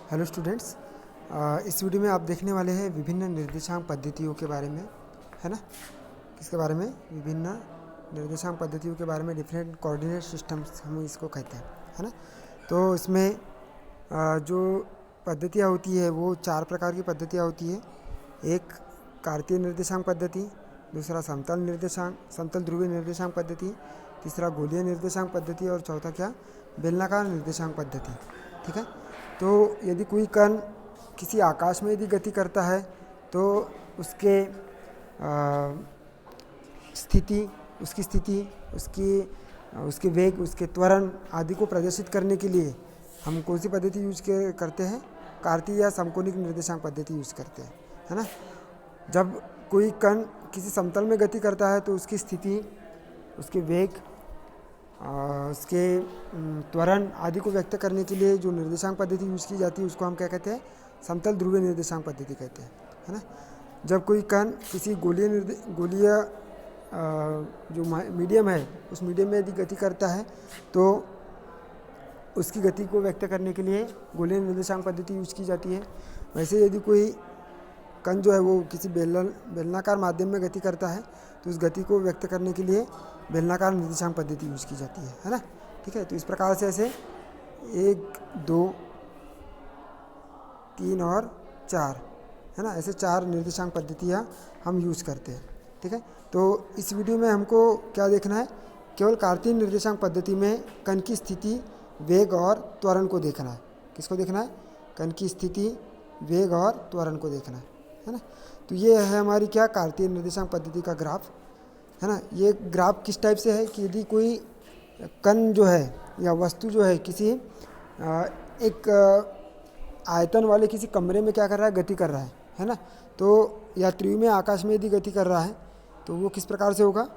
Hello students. इस video में आप देखने वाले हैं विभिन्न निर्देशांक पद्धतियों के बारे में, है ना। किसके बारे में? विभिन्न निर्देशांक पद्धतियों के बारे में। डिफरेंट कोऑर्डिनेट सिस्टम्स हम इसको कहते हैं, है ना। तो इसमें जो पद्धतियाँ होती है वो 4 प्रकार की पद्धतियाँ होती है। एक कार्तीय निर्देशांक पद्धति, दूसरा समतल ध्रुवीय निर्देशांक पद्धति, तीसरा गोलीय निर्देशांक पद्धति और चौथा क्या? बेलनाकार निर्देशांक पद्धति। ठीक है। तो यदि कोई कण किसी आकाश में यदि गति करता है तो उसके स्थिति उसके वेग, उसके त्वरण आदि को प्रदर्शित करने के लिए हम कौन सी पद्धति करते हैं? कार्तीय या समकोणिक निर्देशांक पद्धति यूज करते हैं, है ना। जब कोई कण किसी समतल में गति करता है तो उसकी स्थिति, उसके वेग, उसके त्वरण आदि को व्यक्त करने के लिए जो निर्देशांक पद्धति यूज की जाती है उसको हम क्या कहते हैं? समतल ध्रुवीय निर्देशांक पद्धति कहते हैं, है ना। जब कोई कण किसी गोलीय जो मीडियम है उस मीडियम में यदि गति करता है तो उसकी गति को व्यक्त करने के लिए गोलीय निर्देशांक पद्धति यूज की जाती है। वैसे यदि कोई कण जो है वो किसी बेलनाकार माध्यम में गति करता है तो उस गति को व्यक्त करने के लिए बेलनाकार निर्देशांक पद्धति यूज की जाती है ना। ठीक है। तो इस प्रकार से ऐसे 1, 2, 3 और 4, है ना, ऐसे 4 निर्देशांक पद्धतियाँ हम यूज करते हैं। ठीक है। तो इस वीडियो में हमको क्या देखना है? केवल कार्तीय निर्देशांक पद्धति में कण की स्थिति, वेग और त्वरण को देखना है। किसको देखना है? कण की स्थिति, वेग और त्वरण को देखना है ना। तो ये है हमारी क्या? कार्तीय निर्देशांक पद्धति का ग्राफ, है ना। ये ग्राफ किस टाइप से है कि यदि कोई कण जो है या वस्तु जो है किसी एक आयतन वाले किसी कमरे में क्या कर रहा है? गति कर रहा है ना। तो या त्रिविमीय आकाश में यदि गति कर रहा है तो वो किस प्रकार से होगा?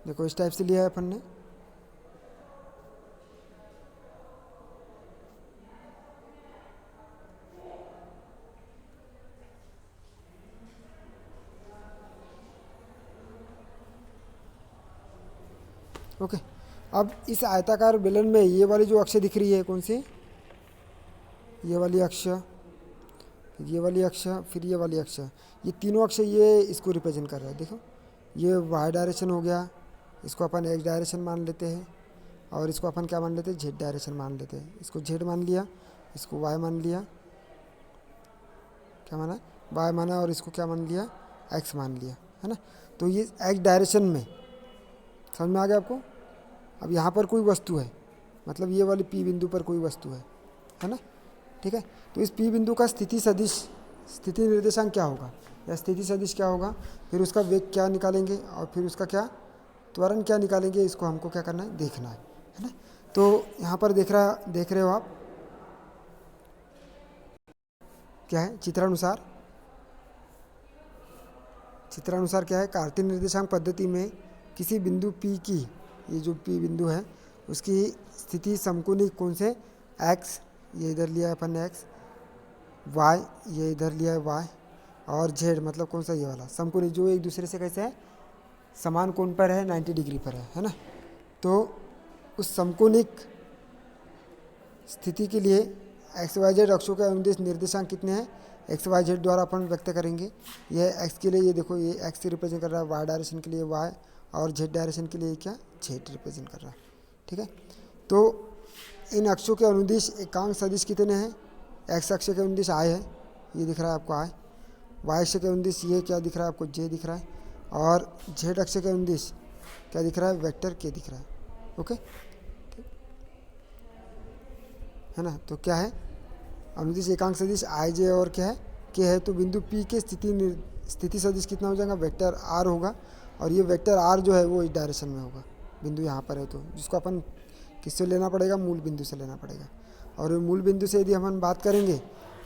देखो इस टाइप से लिया है अपन ने। ओके। अब इस आयताकार बेलन में ये वाली जो अक्ष दिख रही है कौन सी? ये वाली अक्ष, फिर ये वाली अक्ष, फिर ये वाली अक्ष, ये तीनों अक्ष ये इसको रिप्रेजेंट कर रहा है। देखो ये वाई डायरेक्शन हो गया, इसको अपन एक्स डायरेक्शन मान लेते हैं और इसको अपन क्या मान लेते हैं? जेड डायरेक्शन मान लेते हैं। इसको जेड मान लिया, इसको वाई मान लिया, क्या माना? वाई माना, और इसको क्या मान लिया? एक्स मान लिया, है ना। तो ये एक्स डायरेक्शन में समझ में आ गया आपको? अब यहाँ पर कोई वस्तु है, मतलब ये वाली पी बिंदु पर कोई वस्तु है ना। ठीक है। तो इस पी बिंदु का स्थिति निर्देशांक क्या होगा या स्थिति सदिश क्या होगा? फिर उसका वेग क्या निकालेंगे और फिर उसका क्या त्वरण क्या निकालेंगे? इसको हमको क्या करना है? देखना है ना। तो यहाँ पर देख रहे हो आप क्या है? चित्रानुसार क्या है? कार्तीय निर्देशांक पद्धति में किसी बिंदु P की, ये जो P बिंदु है उसकी स्थिति समकोणिक कौन से? x, ये इधर लिया है अपन ने x, y ये इधर लिया है y, और z मतलब कौन सा? ये वाला समकोणिक जो एक दूसरे से कैसे है? समान कोण पर है, 90 डिग्री पर है ना। तो उस समकोणिक स्थिति के लिए एक्स वाई जेड अक्षों के अनुदिश निर्देशांक कितने हैं? एक्स वाई जेड द्वारा अपन व्यक्त करेंगे। यह एक्स के लिए, ये देखो ये एक्स से रिप्रेजेंट कर रहा है, वाई डायरेक्शन के लिए वाई, और जेड डायरेक्शन के लिए क्या? जेड रिप्रेजेंट कर रहा है। ठीक है। तो इन अक्षों के अनुदिश एकांक सदिश कितने हैं? एक्स अक्ष के अनुदिश आई है, ये दिख रहा है आपको आई। वाई अक्ष के अनुदिश ये क्या दिख रहा है आपको? जे दिख रहा है। और जेड अक्ष के अनुदिश क्या दिख रहा है? वेक्टर के दिख रहा है। ओके, है ना। तो क्या है? अनुदिश एकांक सदिश आई जे और क्या है? के है। तो बिंदु पी के स्थिति सदिश कितना हो जाएगा? वेक्टर आर होगा। और ये वेक्टर आर जो है वो इस डायरेक्शन में होगा। बिंदु यहाँ पर है तो जिसको अपन किससे लेना पड़ेगा? मूल बिंदु से लेना पड़ेगा। और मूल बिंदु से यदि हम बात करेंगे,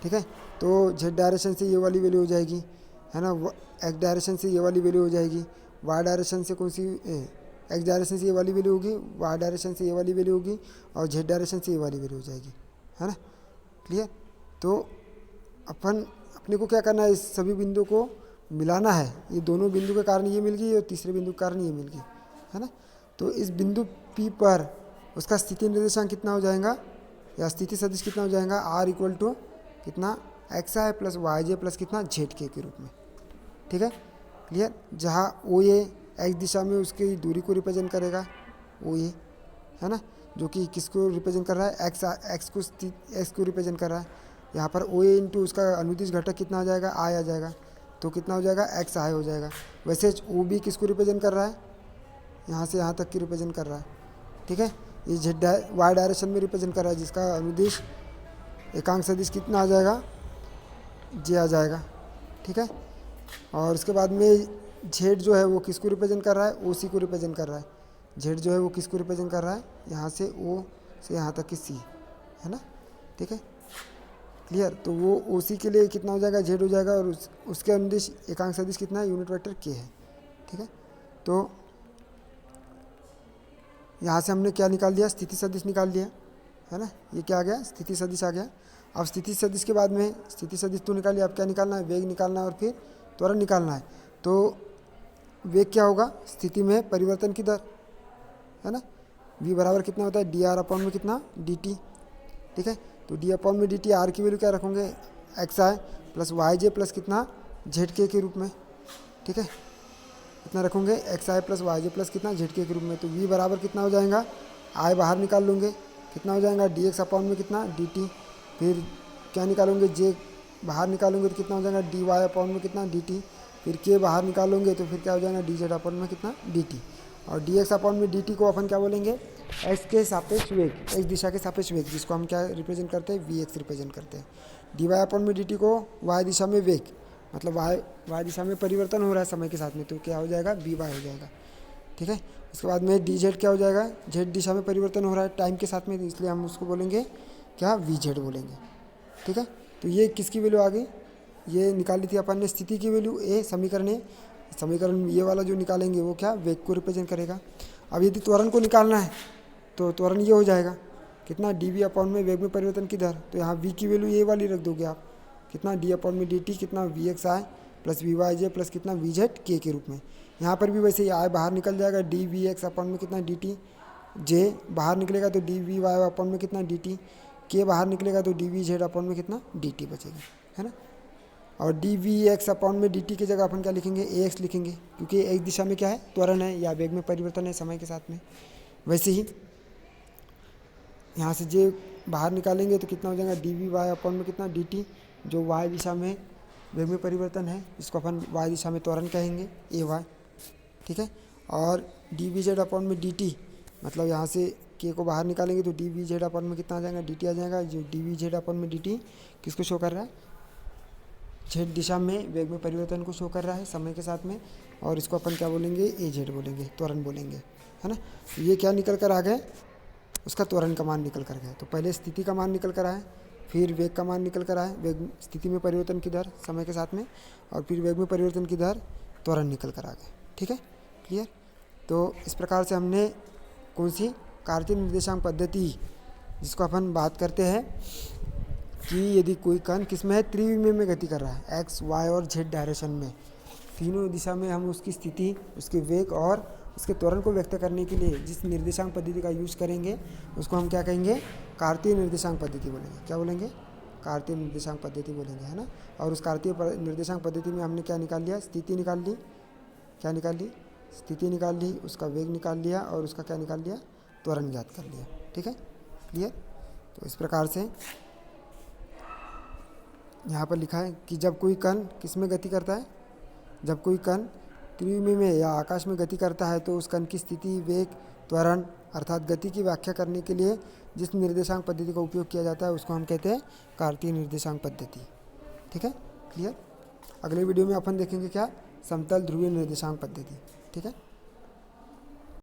ठीक है, तो जेड डायरेक्शन से ये वाली वैल्यू हो जाएगी, है ना। एक्स डायरेक्शन से ये वाली वैल्यू हो जाएगी। वाई डायरेक्शन से कौन सी? एक्स डायरेक्शन से ये वाली वैल्यू होगी, वाई डायरेक्शन से ये वाली वैल्यू होगी, और जेड डायरेक्शन से ये वाली वैल्यू हो जाएगी, है ना। क्लियर? तो अपने को क्या करना है? इस सभी बिंदु को मिलाना है। ये दोनों बिंदु के कारण ये मिल गई और तीसरे बिंदु के कारण ये मिल गई, है ना। तो इस बिंदु P पर उसका स्थिति निर्देशांक कितना हो जाएगा, या स्थिति सदिश कितना हो जाएगा, r इक्वल टू कितना xi प्लस yj प्लस कितना zk के रूप में। ठीक है, क्लियर। जहाँ OA x दिशा में उसकी दूरी को रिप्रेजेंट करेगा, OA है ना, जो कि किसको रिप्रेजेंट कर रहा है, x को रिप्रेजेंट कर रहा है। यहाँ पर OA इंटू उसका अनुदिश घटक कितना आ जाएगा, I आ जाएगा, तो कितना हो जाएगा, xi हो जाएगा। वैसे OB किसको रिप्रेजेंट कर रहा है, यहाँ से यहाँ तक की रिप्रेजेंट कर रहा है। ठीक है, ये y डायरेक्शन में रिप्रेजेंट कर रहा है, जिसका अनुदिश एकांक सदिश कितना आ जाएगा, j आ जाएगा। ठीक है, और उसके बाद में z जो है वो किसको रिप्रेजेंट कर रहा है, OC को रिप्रेजेंट कर रहा है। z जो है वो किसको रिप्रेजेंट कर रहा है, यहाँ से O से यहाँ तक की C है ना। ठीक है, क्लियर। तो वो OC के लिए कितना हो जाएगा, z हो जाएगा, और उसके अनुदिश एकांक सदिश कितना है, यूनिट वेक्टर k है। ठीक है, तो यहाँ से हमने क्या निकाल दिया, स्थिति सदिश निकाल दिया है ना। ये क्या आ गया, स्थिति सदिश आ गया। अब स्थिति सदिश के बाद में स्थिति सदिश तो निकालिए, अब क्या निकालना है, वेग निकालना है और फिर त्वरण निकालना है। तो वेग क्या होगा, स्थिति में परिवर्तन की दर है ना। v बराबर कितना होता है, डी आर अपॉन में कितना dt। ठीक है, तो डी अपॉन में dt, r की वैल्यू क्या रखोगे, xi प्लस yj प्लस कितना zk के रूप में। ठीक है, कितना रखोगे, xi प्लस yj प्लस कितना zk के रूप में। तो v बराबर कितना हो जाएगा, i बाहर निकाल लूँगे, कितना हो जाएगा, dx अपॉन में कितना dt। फिर क्या निकालोगे, j बाहर निकालोगे तो कितना हो जाएगा, dy अपॉन में कितना dt। फिर k बाहर निकालोगे तो फिर क्या हो जाएगा, dz अपॉन में कितना dt। और dx अपॉन में dt को अपन क्या बोलेंगे, x के सापेक्ष वेग, x दिशा के सापेक्ष वेग, जिसको हम क्या रिप्रेजेंट करते हैं, vx रिप्रेजेंट करते हैं। dy अपॉन में dt को y दिशा में वेग, मतलब y दिशा में परिवर्तन हो रहा है समय के साथ में, तो क्या हो जाएगा, vy हो जाएगा। ठीक है, उसके बाद में dz क्या हो जाएगा, z दिशा में परिवर्तन हो रहा है टाइम के साथ में, इसलिए हम उसको बोलेंगे क्या, vz बोलेंगे। ठीक है, तो ये किसकी वैल्यू आ गई, ये निकाली थी अपन ने स्थिति की वैल्यू ए, समीकरण ये वाला जो निकालेंगे वो क्या, वेग को रिप्रेजेंट करेगा। अब यदि त्वरण को निकालना है तो त्वरण ये हो जाएगा कितना, dv अपॉन में वेग में परिवर्तन की दर। तो यहाँ v की वैल्यू ये वाली रख दोगे आप, कितना d अपॉन में dt कितना vxi प्लस vyj प्लस कितना vz k के रूप में। यहाँ पर भी वैसे ही i बाहर निकल जाएगा, dvx अपॉन में कितना dt, j बाहर निकलेगा तो dvy अपॉन में कितना dt, k बाहर निकलेगा तो dvz अपॉन में कितना dt बचेगा, है ना। और dvx अपॉन में dt की जगह अपन क्या लिखेंगे, ax लिखेंगे, क्योंकि x दिशा में क्या है, त्वरण है या वेग में परिवर्तन है समय के साथ में। वैसे ही यहाँ से j बाहर निकालेंगे तो कितना हो जाएगा, dvy अपॉन में कितना dt, जो y दिशा में वेग में परिवर्तन है, इसको अपन y दिशा में त्वरण कहेंगे, ay। ठीक है, और dvz अपॉन में dt, मतलब यहाँ से k को बाहर निकालेंगे तो dvz अपॉन में कितना आ जाएगा, dt आ जाएगा, जो dvz अपॉन में dt किसको शो कर रहा है, z दिशा में वेग में परिवर्तन को शो कर रहा है समय के साथ में, और इसको अपन क्या बोलेंगे, az बोलेंगे, त्वरण बोलेंगे, है ना। तो ये क्या निकल कर आ गए, उसका त्वरण का मान निकल कर गया। तो पहले स्थिति का मान निकल कर आए, फिर वेग का मान निकल कर आए, वेग स्थिति में परिवर्तन की दर समय के साथ में, और फिर वेग में परिवर्तन की दर त्वरण निकल कर आ गए। ठीक है, क्लियर। तो इस प्रकार से हमने कौन सी कार्तीय निर्देशांक पद्धति, जिसको अपन बात करते हैं कि यदि कोई कण किस में है, त्रिविमीय में गति कर रहा है, x, y और z डायरेक्शन में, तीनों दिशा में हम उसकी स्थिति, उसके वेग और उसके त्वरण को व्यक्त करने के लिए जिस निर्देशांक पद्धति का यूज़ करेंगे उसको हम क्या कहेंगे, कार्तीय निर्देशांक पद्धति बोलेंगे। क्या बोलेंगे, कार्तीय निर्देशांक पद्धति बोलेंगे, है ना। और उस कार्तीय निर्देशांक पद्धति में हमने क्या निकाल लिया, स्थिति निकाल ली, क्या निकाल ली, स्थिति निकाल ली, उसका वेग निकाल लिया और उसका क्या निकाल लिया, त्वरण ज्ञात कर लिया। ठीक है, क्लियर। तो इस प्रकार से यहाँ पर लिखा है कि जब कोई कण किस में गति करता है, जब कोई कण त्रिविमीय में या आकाश में गति करता है तो उस कण की स्थिति, वेग, त्वरण अर्थात गति की व्याख्या करने के लिए जिस निर्देशांक पद्धति का उपयोग किया जाता है उसको हम कहते हैं कार्तीय निर्देशांक पद्धति। ठीक है, क्लियर। अगले वीडियो में अपन देखेंगे क्या, समतल ध्रुवीय निर्देशांक पद्धति। ठीक है।